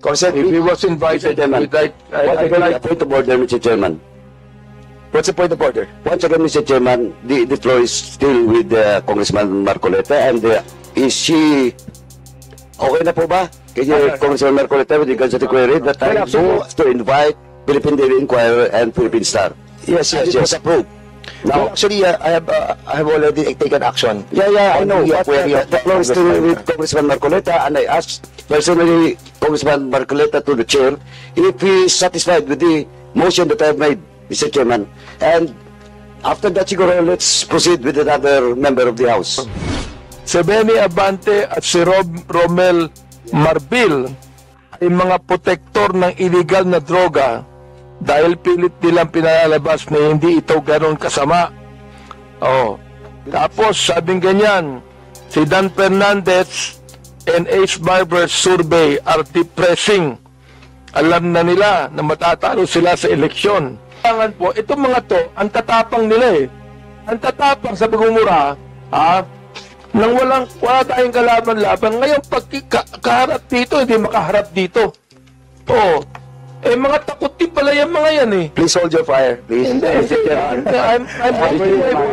Consent, If he was Mr. invited, Chairman, I'd like point of order, Mr. Chairman. What's the point of order? Once again, Mr. Chairman, the floor is still with Congressman Marcoleta, and is she okay na po ba? Kaya Congressman Marcoleta, with regards to the query that I go to invite Philippine Daily Inquirer and Philippine Star. Yes, It was approved. Now, Now, actually, I have already taken action. yeah, I know. On the But query of the floor is still Congressman. with Congressman Marcoleta, and I asked personally Congressman Marcoleta to the chair if he is satisfied with the motion that I have made, Mr. Chairman. And after that, siguro, let's proceed with another member of the House. Si Benny Abante at si Romel Marbil ay mga protektor ng illegal na droga dahil pilit nilang pinalalabas na hindi ito ganoon kasama. Oh. Tapos, sabing ganyan, si Dan Fernandez and Ace Barber's survey are depressing. Alam na nila na matatalo sila sa eleksyon. Kailangan po, itong mga to, ang tatapang nila eh. Ang tatapang sa pagmumura, nang wala tayong kalaban-laban. Ngayon, pag kaharap dito, hindi makaharap dito. Oh. Eh, mga takot din pala yung mga yan eh. Please hold your fire, please. Hindi, I'm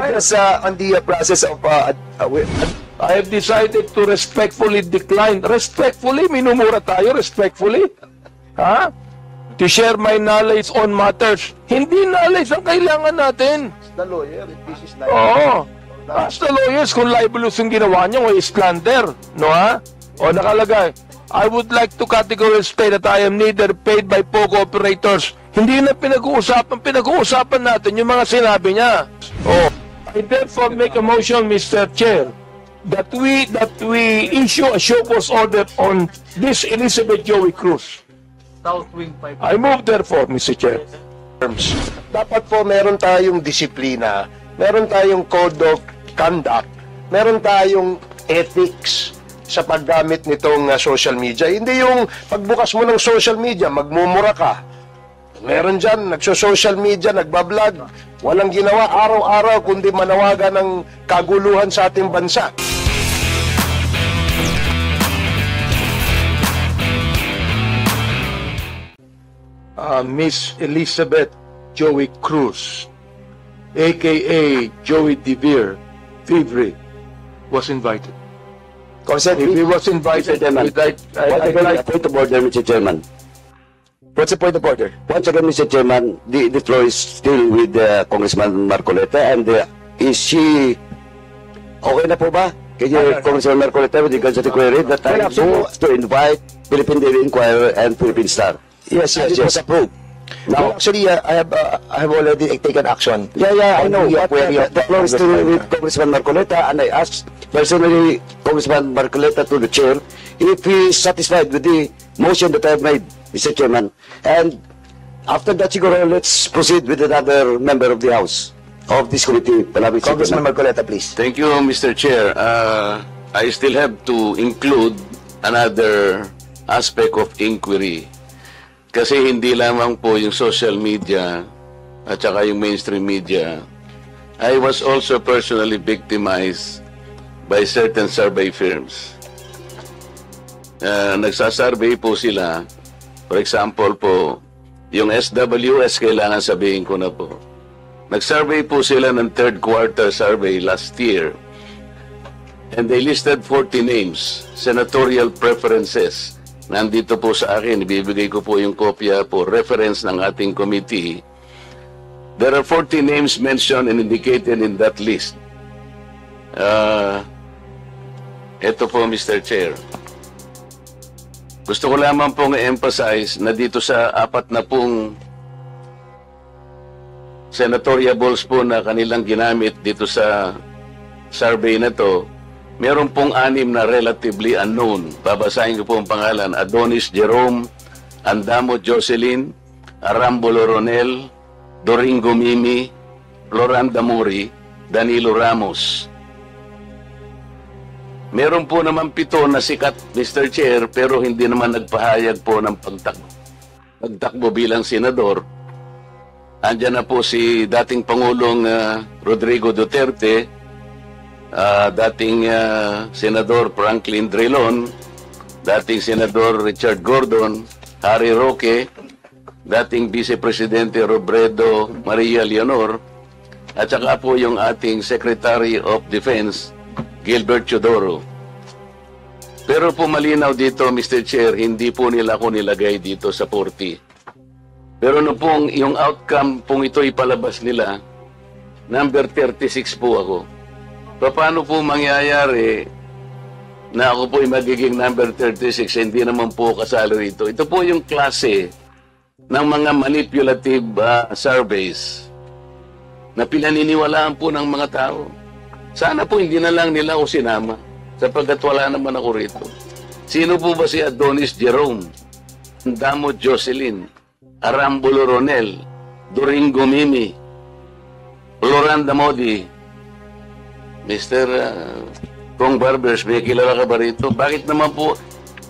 Just on the process of I have decided to respectfully decline. Respectfully? Minumura tayo, respectfully? Ha? To share my knowledge on matters. Hindi knowledge ang kailangan natin. the lawyer, this is like Oo. Ask the lawyers kung libelous yung ginawa niyo o slander. No ha? O nakalagay, I would like to categorically state that I am neither paid by POGO operators. Hindi na pinag-uusapan. Pinag-uusapan natin yung mga sinabi niya. Oh. I therefore make a motion, Mr. Chair, that we issue a show cause order on this Elizabeth Joey Cruz. I move therefore, Mr. Chair. Terms. Dapat po meron tayong disiplina, meron tayong code of conduct, meron tayong ethics sa paggamit nitong social media. Hindi yung pagbukas mo ng social media, magmumura ka. Meron dyan, nagso-social media, nagbablog, walang ginawa araw-araw kundi manawagan ng kaguluhan sa ating bansa. Miss Elizabeth Joey Cruz, a.k.a. Joey DeVere, Fivre, was invited. consent. If he was invited, Mr. Chairman, I'd like point of order, Mr. Chairman. What's the point of order? Once again, Mr. Chairman, the floor is still with Congressman Marcoleta, and is she okay na po ba? Kaya Congressman Marcoleta, with regards to the query that I go to invite Philippine Daily Inquirer and Philippine Star. Yes, It was approved. Now, Now, actually, I have already taken action. yeah, I On know. the But query of the floor is still Congressman. with Congressman Marcoleta, and I asked personally Congressman Marcoleta to the chair if he is satisfied with the motion that I have made, Mr. Chairman. And after that, siguro, let's proceed with another member of the House of this committee. Congressman Marcoleta, please. Thank you, Mr. Chair. I still have to include another aspect of inquiry. Kasi hindi lamang po yung social media at saka yung mainstream media. I was also personally victimized by certain survey firms. Nagsasurvey po sila. For example po, yung SWS, kailangan sabihin ko na po. Nag-survey po sila ng third quarter survey last year. And they listed 40 names, senatorial preferences. Nandito po sa akin, ibibigay ko po yung kopya po, reference ng ating committee. There are 40 names mentioned and indicated in that list. Ito po, Mr. Chair. Gusto ko lamang pong i-emphasize na dito sa 40 senatoriables po na kanilang ginamit dito sa survey na to, meron pong 6 na relatively unknown. Babasahin ko po ang pangalan: Adonis Jerome, Andamo Jocelyn, Arambolo Ronel, Doringo Mimi, Floranda Mori, Danilo Ramos. Meron po naman 7 na sikat, Mr. Chair, pero hindi naman nagpahayag po ng pagtakbo bilang senador. Andiyan na po si dating Pangulong Rodrigo Duterte, dating Senador Franklin Drilon, dating Senador Richard Gordon, Harry Roque, dating Vice Presidente Robredo Maria Leonor, at saka po yung ating Secretary of Defense, Gilbert Teodoro. Pero po malinaw dito, Mr. Chair, hindi po nila ako nilagay dito sa 40. Pero no pong yung outcome pong ito ipalabas nila, number 36 po ako. Paano po mangyayari na ako po ay magiging number 36, hindi naman po kasali rito? Ito po yung klase ng mga manipulative surveys na pinaniniwalaan po ng mga tao. Sana po hindi na lang nila ako sinama sapagkat wala naman ako rito. Sino po ba si Adonis Jerome, Damo Jocelyn, Arambulo Ronel, Doringo Mimi, Floranda Modi, Mr. Kong Barbers, may kilala ka ba rito? Bakit naman po,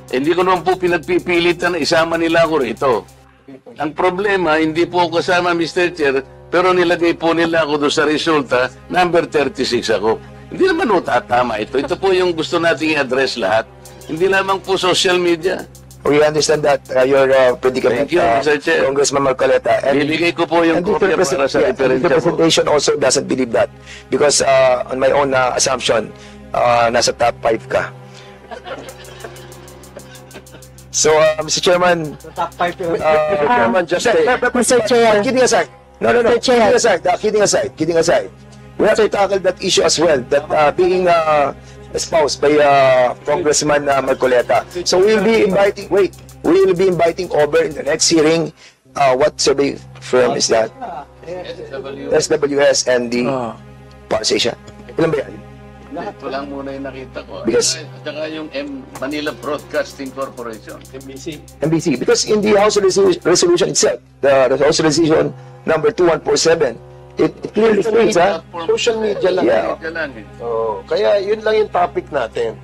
hindi ko naman po pinagpipilitan na isama nila ako rito. Ang problema, hindi po ako kasama, Mr. Chair, pero nilagay po nila ako doon sa resulta, number 36 ako. Hindi naman po tatama ito. Ito po yung gusto nating i-address lahat. Hindi lamang po social media. We understand that your predicament, Thank you, Mr. Chair. Congressman Marcoleta. Bibigay ko po yung and the kopya para sa the referensya po. representation also doesn't believe that. Because on my own assumption, nasa top 5 ka. So, Mr. Chairman, Chairman, just Mr. Chair. kidding aside. No. Mr. Chair. Kidding aside. We have to tackle that issue as well, that being espoused by Congressman Marcoleta. So we will be inviting over in the next hearing, what survey firm is that? SWS and the Pars Asia. Ilan ba yan? Ito lang muna yung nakita ko. Because- At saka yung Manila Broadcasting Corporation. MBC. Because in the House resolution itself, the House resolution number 2147, it clearly states, Social media lang. Yeah. Ito lang eh. Oh, kaya yun lang yung topic natin.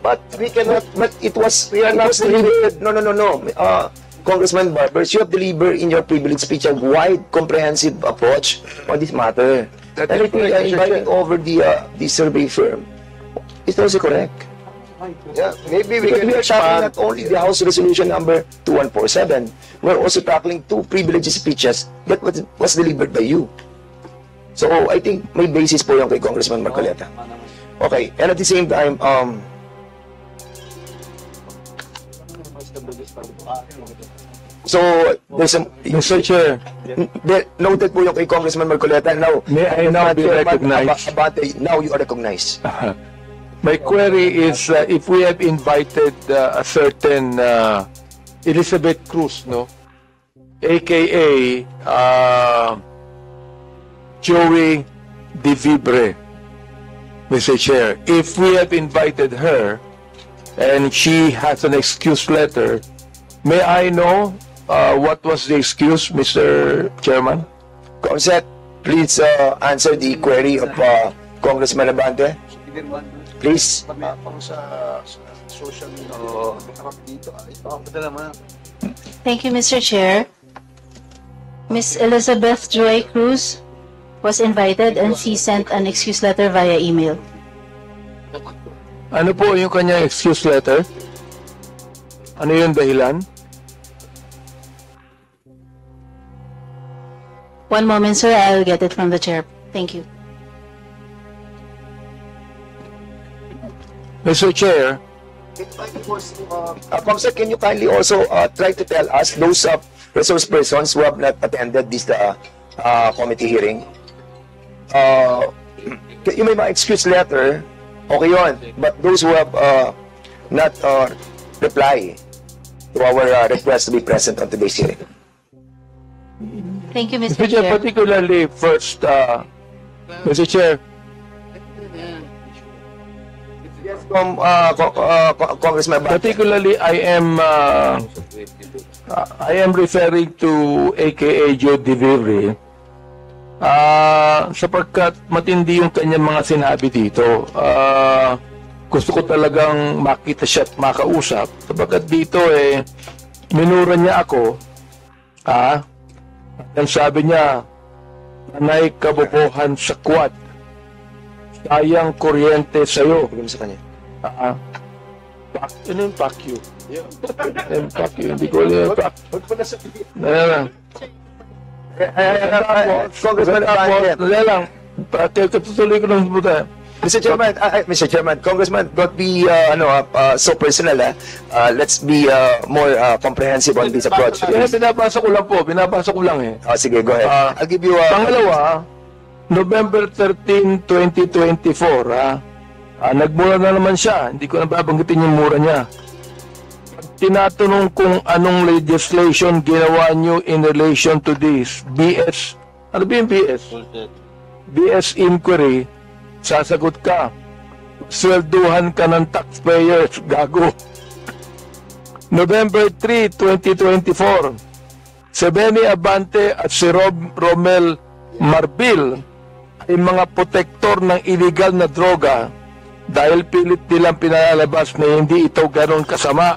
But we cannot, but it was, We are it not was delivered. No. Congressman Barbers, you have delivered in your privilege speech a wide, comprehensive approach on this matter. That And I is think correct, Mr. inviting Chair. over the survey firm is also correct. yeah, maybe we Because can we are tackling expand. not only the House Resolution number 2147, we're also tackling two privileged speeches that was delivered by you. So I think may basis po yung kay Congressman Marcoleta. Okay, and at the same time, so there's a, Mr. Chair, noted po yung kay Congressman Marcoleta. Now, May I now be Chairman recognized? Abante, now you are recognized. my query is if we have invited a certain Elizabeth Cruz, no, aka Joey De Vibre, Mr. Chair, if we have invited her and she has an excuse letter, may I know what was the excuse, Mr. Chairman? Consent, please answer the query of Congressman Abante. Please. Social media. Thank you, Mr. Chair. Miss Elizabeth Joy Cruz was invited and she sent an excuse letter via email. Ano po yung kanyang excuse letter? Ano yung dahilan? One moment, sir. I'll get it from the chair. Thank you. Mr. Chair, Comsec, can you kindly also try to tell us those resource persons who have not attended this committee hearing? You may excuse letter, okay yun. But those who have not reply to our request to be present on today's hearing. Thank you, Mr. Mr. Chair, Chair. particularly first, Mr. Chair, Congressman Abante. particularly I am referring to AKA Joe De Vibre sapagkat matindi yung kanyang mga sinabi dito. Gusto ko talagang makita siya at makausap sapagkat dito minura niya ako at sabi niya, "Nanay kabobohan sa quad, sayang kuryente sa'yo." Bigyan mo sa kanya. Yun yung pack you. Yung pack you. Hindi ko alam yung pack. Dali lang. Congressman Abante. Dali lang. Katutuloy ko ng buta. Mr. Chairman, Congressman, don't be so personal. Let's be more comprehensive on this approach. Binabasa ko lang po. Binabasa ko lang eh. Sige, go ahead. I'll give you Pangalawa, November 13, 2024, nagmura na naman siya. Hindi ko na babanggitin yung mura niya. Pag tinatanong kung anong legislation ginawa niyo in relation to this, BS, ano ba yung BS? BS inquiry, sasagot ka. Swelduhan ka ng taxpayers, gago. November 3, 2024, si Benny Abante at si Romel Marbil ay mga protektor ng illegal na droga dahil pilit nilang pinalalabas na hindi ito ganon kasama.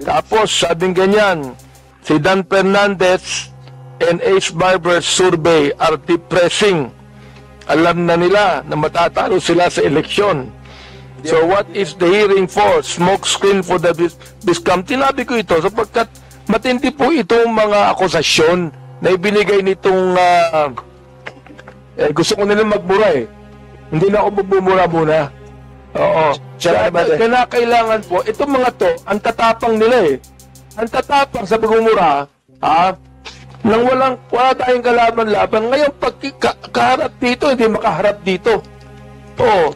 Tapos sabing ganyan, si Dan Fernandez and Ace Barber's survey are depressing. Alam na nila na matatalo sila sa eleksyon. So what is the hearing for? Smoke screen for the Biscam. Tinabi ko ito sapagkat matindi po itong mga akusasyon na ibinigay nitong gusto ko nilang magmura eh. Hindi na ako magbumura muna. Oo. Kaya kailangan po, itong mga to, ang tatapang nila eh. Ang tatapang sa pagmumura, nang wala tayong kalaban-laban. Ngayon, pag kaharap dito, hindi makaharap dito. Oo.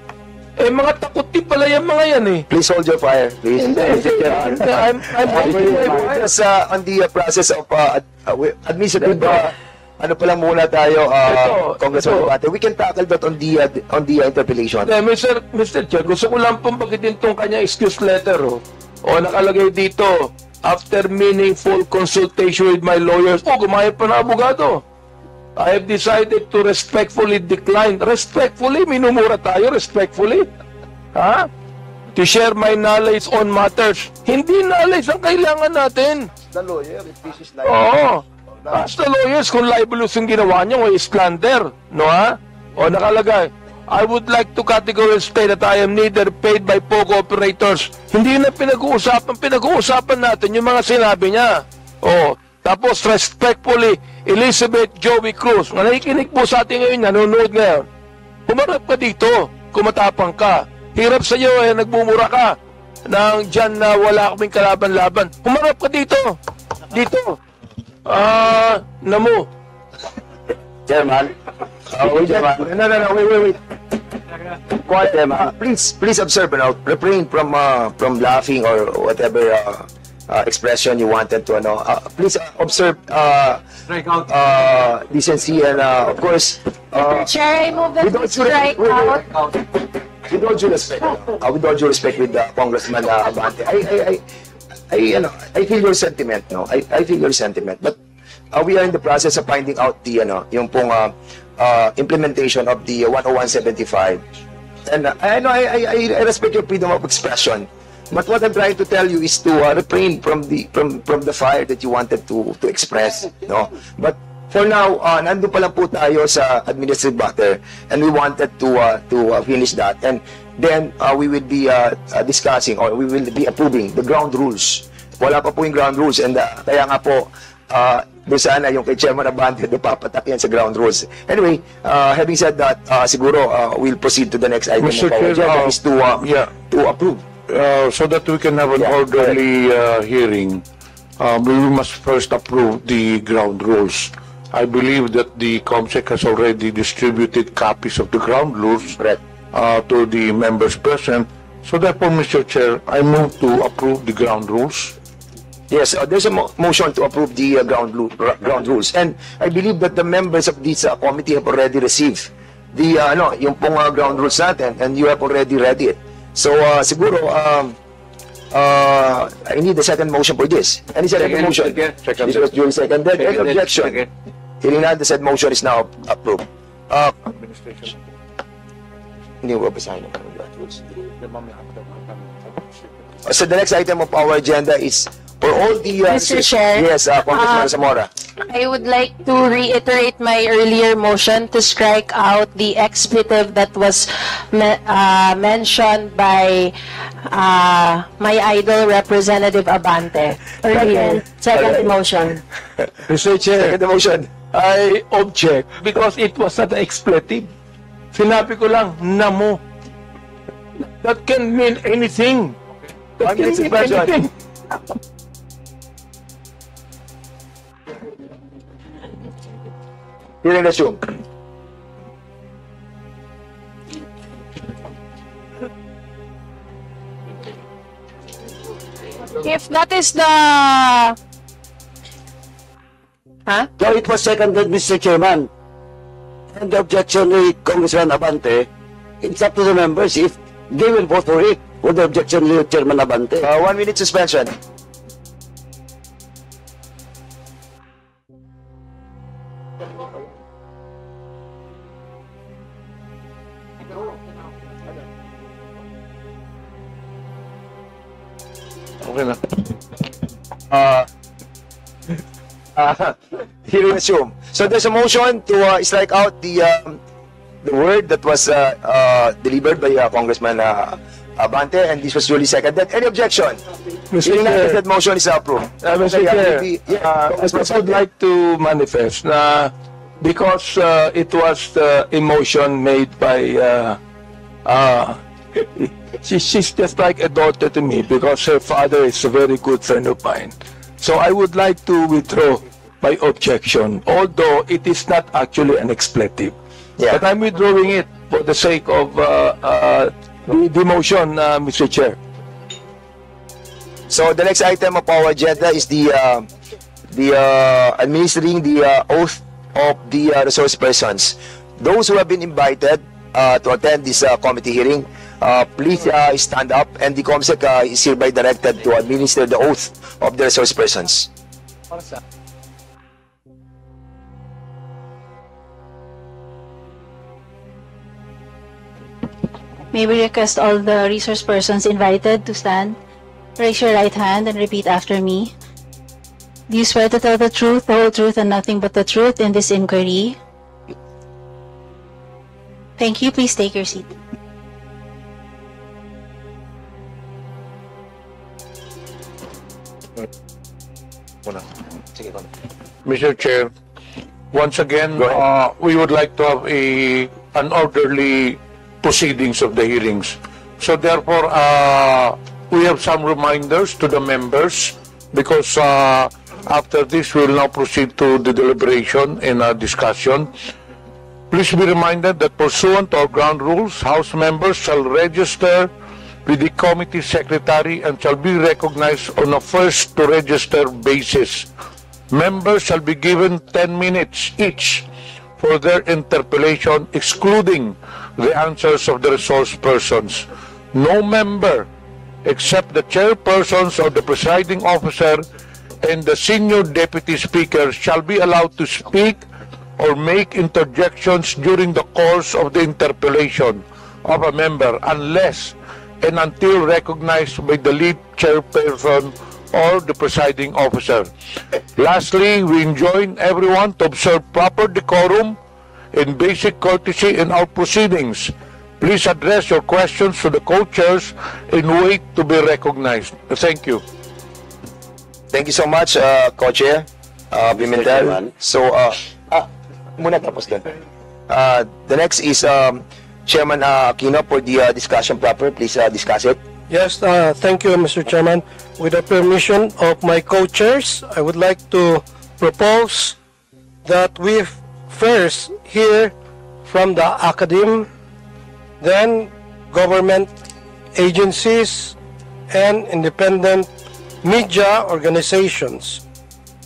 Mga takot din pala yung mga yan eh. Please hold your fire, please. I'm Just on the process of administrative, ano pa lang muna tayo, Congressman Abante. We can tackle that on the interpellation. Mr. Chair, gusto ko lang pong bagitin tong kanya excuse letter. Nakalagay dito, after meaningful consultation with my lawyers, gumayad pa na abogado. I have decided to respectfully decline. Respectfully? Minumura tayo, respectfully? To share my knowledge on matters. Hindi knowledge ang kailangan natin. The lawyer, if this is like... Oo. Ask the lawyers kung libelous yung ginawa niyo o slander. No, nakalagay, I would like to categorically state that I am neither paid by POGO operators. Hindi na pinag-uusapan. Pinag-uusapan natin yung mga sinabi niya. Tapos respectfully, Elizabeth Joey Cruz, na nakikinig po sa atin ngayon, nanonood ngayon. Humarap ka dito, kumatapang ka. Hirap sa iyo, nagbumura ka. Nang dyan na wala kaming kalaban-laban. Humarap ka dito. Dito. Namo. Chairman. Wait. Quiet, please observe, refrain from laughing or whatever expression you wanted to, please observe decency and, of course, Chair, I move that we strike out. with all due respect with Congressman Abante, I feel your sentiment, I feel your sentiment, but we are in the process of finding out the, yung pong implementation of the 10175, and I respect your freedom of expression, but what I'm trying to tell you is to refrain from the fire that you wanted to express, but for now, nandun pa lang po tayo sa administrative matter, and we wanted to finish that, and then we will be discussing, or we will be approving the ground rules. Wala pa po yung ground rules, and kaya nga po, doon sana yung kay Chairman Abante, papatak yan sa ground rules. Anyway, having said that, siguro we'll proceed to the next item Mr. of our agenda, is to approve. So that we can have an orderly hearing, we must first approve the ground rules. I believe that the COMSEC has already distributed copies of the ground rules to the members present. So therefore, Mr. Chair, I move to approve the ground rules. Yes, there's a motion to approve the ground rules, and I believe that the members of this committee have already received the yung pong ground rules natin, and you have already read it. So siguro I need a second motion for this. Any second motion? Second. This was duly seconded. Any objection? Hearing none, the said motion is now approved. Administration. Hindi mo babasahin ang ground rules. So the next item of our agenda is for all the... Mr. Chair, Yes, Congressman Zamora. I would like to reiterate my earlier motion to strike out the expletive that was mentioned by my idol, Representative Abante. Earlier. Second motion. Mr. Chair, Second motion. I object because it was not an expletive. Sinabi ko lang, namo. That can mean anything. That can mean anything. Hearing resumed. If that is the... Huh? So it was seconded, Mr. Chairman. And the objection with Congressman Abante, it's up to the members if they will vote for it. With the objection with Chairman Abante. 1 minute suspension. Okay na. Hearing resumed. So there's a motion to strike out the word that was delivered by Congressman Abante, and this was duly seconded. Any objection? Mr. Hearing none, Chair. that motion is approved. Mr. Okay, Chair, maybe- I would like to manifest na because it was a motion made by she's just like a daughter to me because her father is a very good friend of mine. So I would like to withdraw my objection, although it is not actually an expletive. Yeah. But I'm withdrawing it for the sake of the motion, Mr. Chair. So the next item of our agenda is the administering the oath of the resource persons. Those who have been invited to attend this committee hearing, please stand up, and the COMSEC is hereby directed to administer the oath of the resource persons. May we request all the resource persons invited to stand? Raise your right hand and repeat after me. Do you swear to tell the truth, the whole truth, and nothing but the truth in this inquiry? Thank you. Please take your seat. Mr. Chair, once again, Go ahead. we would like to have an orderly proceedings of the hearings. So therefore, we have some reminders to the members because after this, we will now proceed to the deliberation and discussion. Please be reminded that pursuant to our ground rules, House members shall register with the committee secretary and shall be recognized on a first-to-register basis. Members shall be given 10 minutes each for their interpellation, excluding the answers of the resource persons. No member, except the chairpersons or the presiding officer and the senior deputy speaker, shall be allowed to speak or make interjections during the course of the interpellation of a member unless and until recognized by the lead chairperson or the presiding officer. Lastly, we enjoin everyone to observe proper decorum and basic courtesy in our proceedings. Please address your questions to the co-chairs and wait to be recognized. Thank you. Thank you so much, Co-Chair Pimentel. Chairman. So, muna tapos dun. The next is Chairman Aquino for the discussion proper. Please discuss it. Yes, thank you, Mr. Chairman. With the permission of my co-chairs, I would like to propose that we first hear from the academe, then government agencies and independent media organizations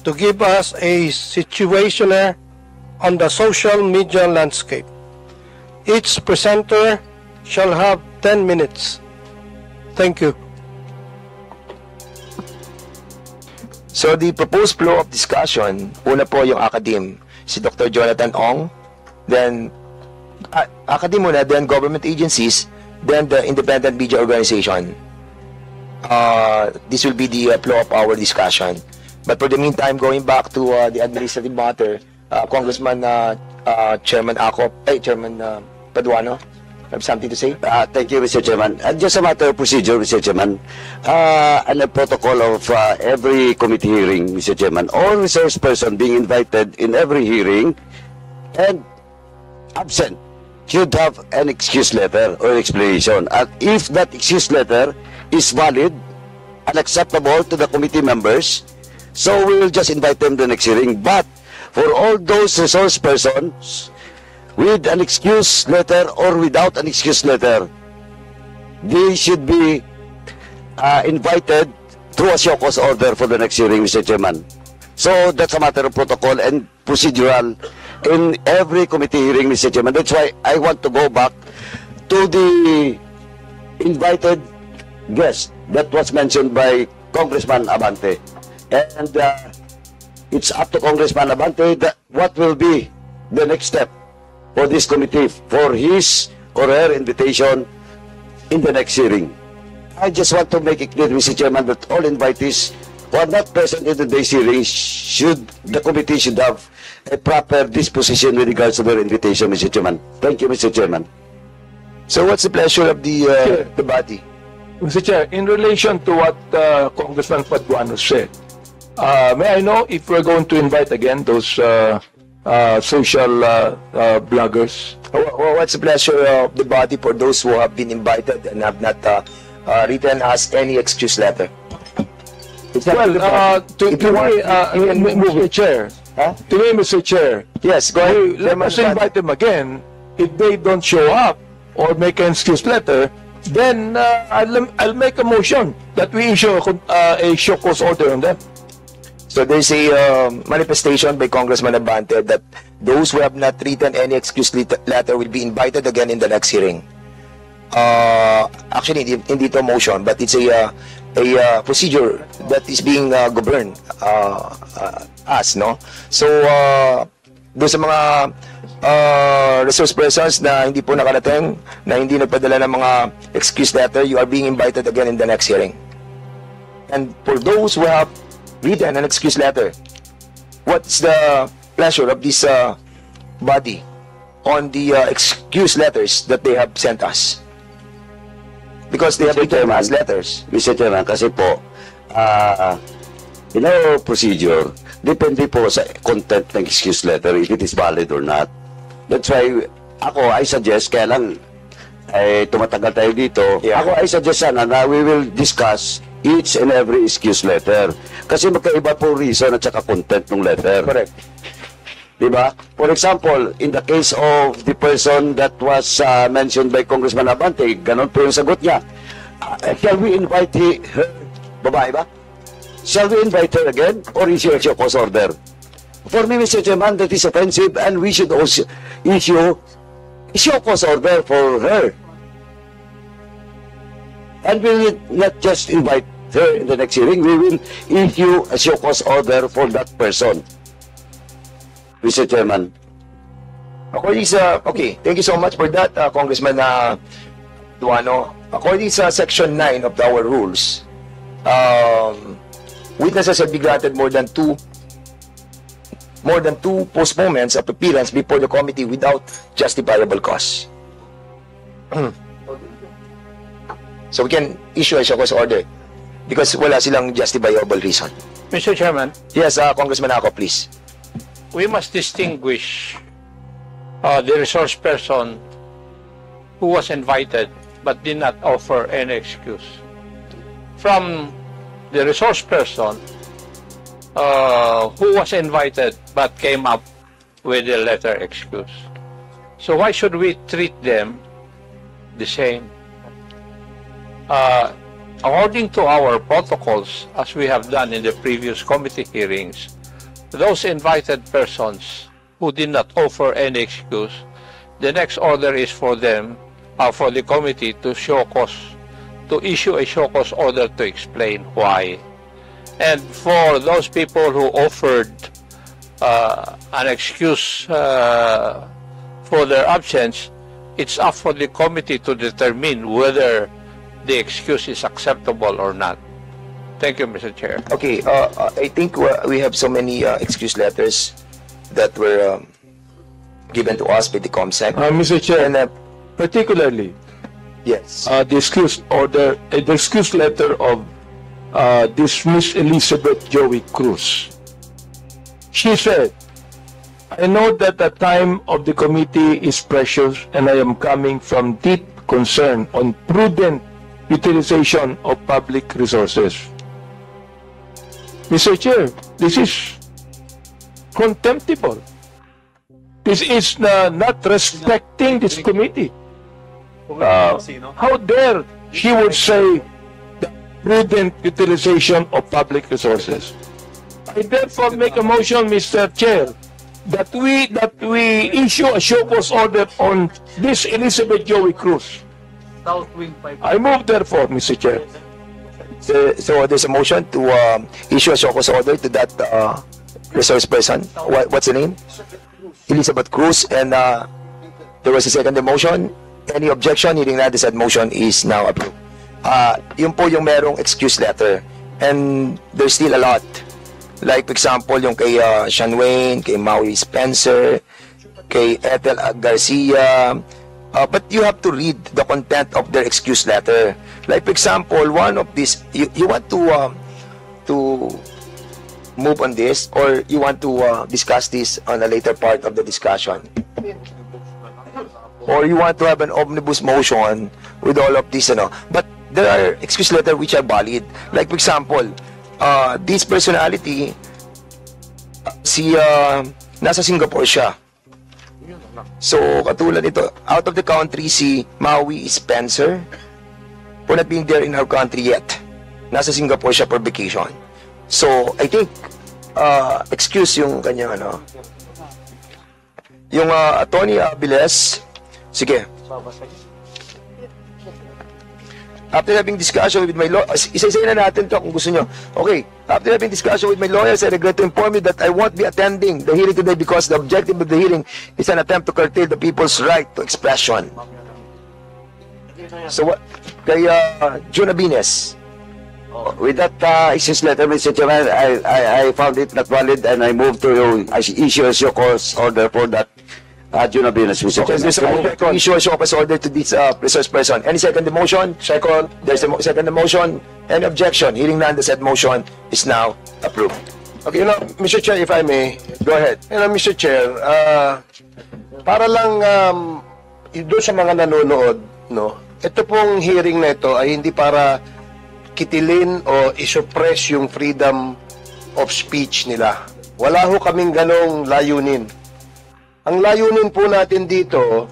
to give us a situationer on the social media landscape. Each presenter shall have 10 minutes. Thank you. So the proposed flow of discussion, una po yung academe, si Dr. Jonathan Ong, then academe muna, then government agencies, then the independent media organization. this will be the flow of our discussion. But for the meantime, going back to the administrative matter, Congressman Chairman Acop, Chairman Paduano, have something to say? Thank you, Mr. Chairman. Just a matter of procedure, Mr. Chairman. And a protocol of every committee hearing, Mr. Chairman, all resource person being invited in every hearing and absent should have an excuse letter or explanation. And if that excuse letter is valid and acceptable to the committee members, so we will just invite them to the next hearing. But for all those resource persons with an excuse letter or without an excuse letter, they should be invited through a show cause order for the next hearing, Mr. Chairman. So that's a matter of protocol and procedural in every committee hearing, Mr. Chairman. That's why I want to go back to the invited guest that was mentioned by Congressman Abante. And it's up to Congressman Abante that what will be the next step for this committee for his or her invitation in the next hearing. I just want to make it clear, Mr. Chairman, that all invitees who are not present in today's hearing the committee should have a proper disposition with regards to their invitation, Mr. Chairman. Thank you, Mr. Chairman. So what's the pleasure of the body? Mr. Chair, in relation to what Congressman Paduano said, may I know if we're going to invite again those social bloggers? What's the pleasure of the body for those who have been invited and have not written us any excuse letter? Well, to me, Mr. Chair, to me, Mr. Chair, yes, go ahead. Let us invite them again. If they don't show up or make an excuse letter, then I'll make a motion that we issue a show cause order on them. So there's a manifestation by Congressman Abante that those who have not written any excuse letter will be invited again in the next hearing. Actually, hindi to motion, but it's a procedure that is being governed as, no? So, doon sa mga resource persons na hindi po nakarating, na hindi nagpadala ng mga excuse letter, you are being invited again in the next hearing. And for those who have written an excuse letter, what's the pleasure of this body on the excuse letters that they have sent us? Because they have written as letters. Mr. Chairman, kasi po, in our procedure, depende po sa content ng excuse letter if it is valid or not. That's why, I suggest, kaya lang, tumatagal tayo dito, I suggest sana na we will discuss each and every excuse letter. Kasi magkaiba po reason at saka content ng letter. Correct. Diba? For example, in the case of the person that was mentioned by Congressman Abante, ganon po yung sagot niya. Shall we invite her? Babae ba? Shall we invite her again or issue a show cause order? For me, Mr. Chairman, that is offensive and we should also issue a show cause order for her. And we will not just invite her in the next hearing, we will issue a show cause order for that person. Mr. Chairman. According sa, okay, thank you so much for that, Congressman Duano. According sa Section 9 of our rules, witnesses have been granted more than two postponements of appearance before the committee without justifiable cause. So we can issue a show cause order because wala silang justifiable reason. Mr. Chairman, Yes, Congressman Ako, please. we must distinguish the resource person who was invited but did not offer any excuse from the resource person who was invited but came up with a letter excuse. So why should we treat them the same? According to our protocols, as we have done in the previous committee hearings, those invited persons who did not offer any excuse, the next order is for them, for the committee to issue a show cause order to explain why. And for those people who offered an excuse for their absence, it's up for the committee to determine whether the excuse is acceptable or not. Thank you, Mr. Chair. Okay, I think we have so many excuse letters that were given to us by the COMSEC. Mr. Chair, And particularly yes, the excuse order, the excuse letter of this Miss Elizabeth Joey Cruz. She said, I know that the time of the committee is precious and I am coming from deep concern on prudent utilization of public resources. Mr. Chair, this is contemptible. This is not respecting this committee. How dare she would say the prudent utilization of public resources? I therefore make a motion, Mr. Chair, that we issue a show cause order on this Elizabeth Joey Cruz. I move therefore, Mr. Chair. so there's a motion to issue a show cause order to that resource person. What's the name? Elizabeth Cruz. And there was a second motion. Any objection? Hearing that, the said motion is now approved. Yun po yung merong excuse letter. And there's still a lot. Like, for example, yung kay Sean Wayne, kay Maui Spencer, kay Ethel Garcia. But you have to read the content of their excuse letter. Like, for example, one of these, you want to move on this, or you want to discuss this on a later part of the discussion? Or you want to have an omnibus motion with all of this, But there are excuse letters which are valid. Like, for example, this personality, nasa Singapore siya. So, katulad ito, out of the country, si Maui Spencer, for not being there in her country yet. Nasa Singapore siya for vacation. So, I think, excuse yung kanyang, yung Attorney Abiles, sige. After having discussion with my lawyer, isa-isa na natin to kung gusto nyo. Okay, after having discussion with my lawyers, I regret to inform you that I won't be attending the hearing today because the objective of the hearing is an attempt to curtail the people's right to expression. So, what? Kay June Abines. With that excuse letter, Mr. Chairman, I found it not valid and I moved to issue a show cause order for that June Abines, Mr. Okay, there's a Chairman. motion to issue a show cause order to this resource person. Any second motion? Second. There's a second motion. Any objection? Hearing none, the said motion is now approved. Okay, Mr. Chair, if I may. Go ahead. Mr. Chair, para lang doon sa mga nanonood, ito pong hearing na ito ay hindi para kitilin o isuppress yung freedom of speech nila. Wala ho kaming ganong layunin. Ang layunin po natin dito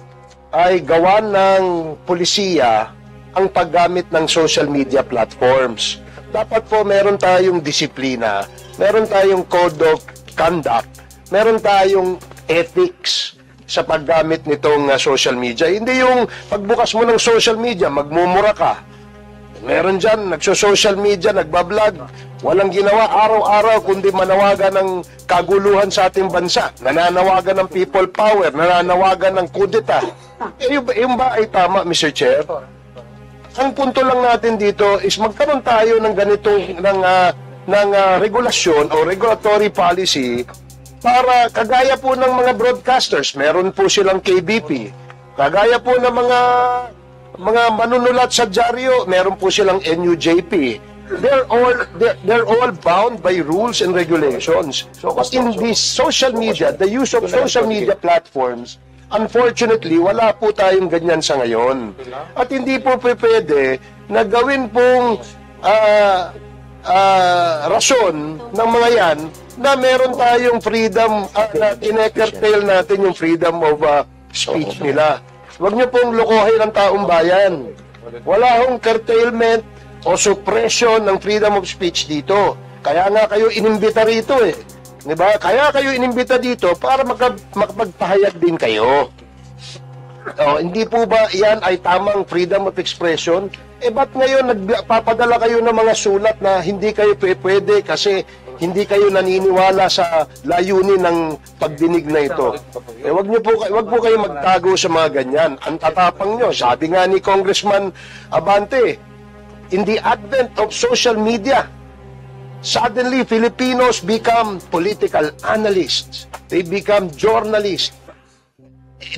ay gawan ng pulisiya ang paggamit ng social media platforms. Dapat po meron tayong disiplina, meron tayong code of conduct, meron tayong ethics sa paggamit nitong social media. Hindi yung pagbukas mo ng social media, magmumura ka. Meron dyan, nagso-social media, nagbablog, walang ginawa araw-araw kundi manawagan ng kaguluhan sa ating bansa, nananawagan ng people power, nananawagan ng kudeta. Yung ba ay tama, Mr. Chair? Ang punto lang natin dito is magkaroon tayo ng ganitong ng regulasyon o regulatory policy para kagaya po ng mga broadcasters, meron po silang KBP. Kagaya po ng mga manunulat sa dyaryo, meron po silang NUJP. They're all bound by rules and regulations. But in this social media, the use of social media platforms, unfortunately, wala po tayong ganyan sa ngayon. At hindi po pwede na gawin pong rason ng mga yan na meron tayong freedom, na kinekertail natin yung freedom of speech nila. Huwag niyo pong lokohin ang taong bayan. Wala hong curtailment o suppression ng freedom of speech dito. Kaya nga kayo inimbita rito eh. Diba? Kaya kayo inimbita dito para makapagpahayag din kayo. Hindi po ba yan ay tamang freedom of expression? Ba't ngayon nagpapadala kayo ng mga sulat na hindi kayo pwede kasi hindi kayo naniniwala sa layunin ng pagdinig na ito? Wag po kayo magtago sa mga ganyan. Ang tatapang nyo. Sabi nga ni Congressman Abante, in the advent of social media, suddenly Filipinos become political analysts. They become journalists.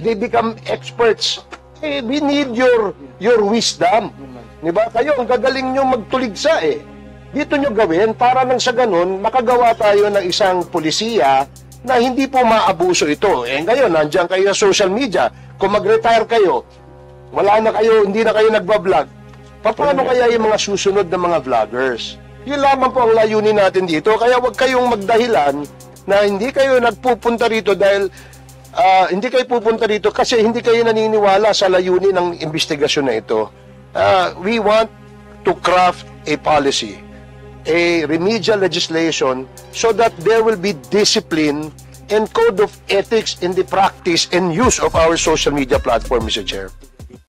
They become experts. We need your wisdom. Diba? Kayo, ang gagaling nyo magtuligsa eh. Dito nyo gawin para nang sa ganun, makagawa tayo ng isang polisiya na hindi po maabuso ito. Eh ngayon, nandiyan kayo sa social media. Kung mag-retire kayo, wala na kayo, hindi na kayo nagbablog. Paano kaya yung mga susunod na mga vloggers? Yun lamang po ang layunin natin dito. Kaya huwag kayong magdahilan na hindi kayo nagpupunta rito dahil hindi kayo pupunta rito kasi hindi kayo naniniwala sa layunin ng investigasyon na ito. We want to craft a policy, a remedial legislation so that there will be discipline and code of ethics in the practice and use of our social media platform, Mr. Chair.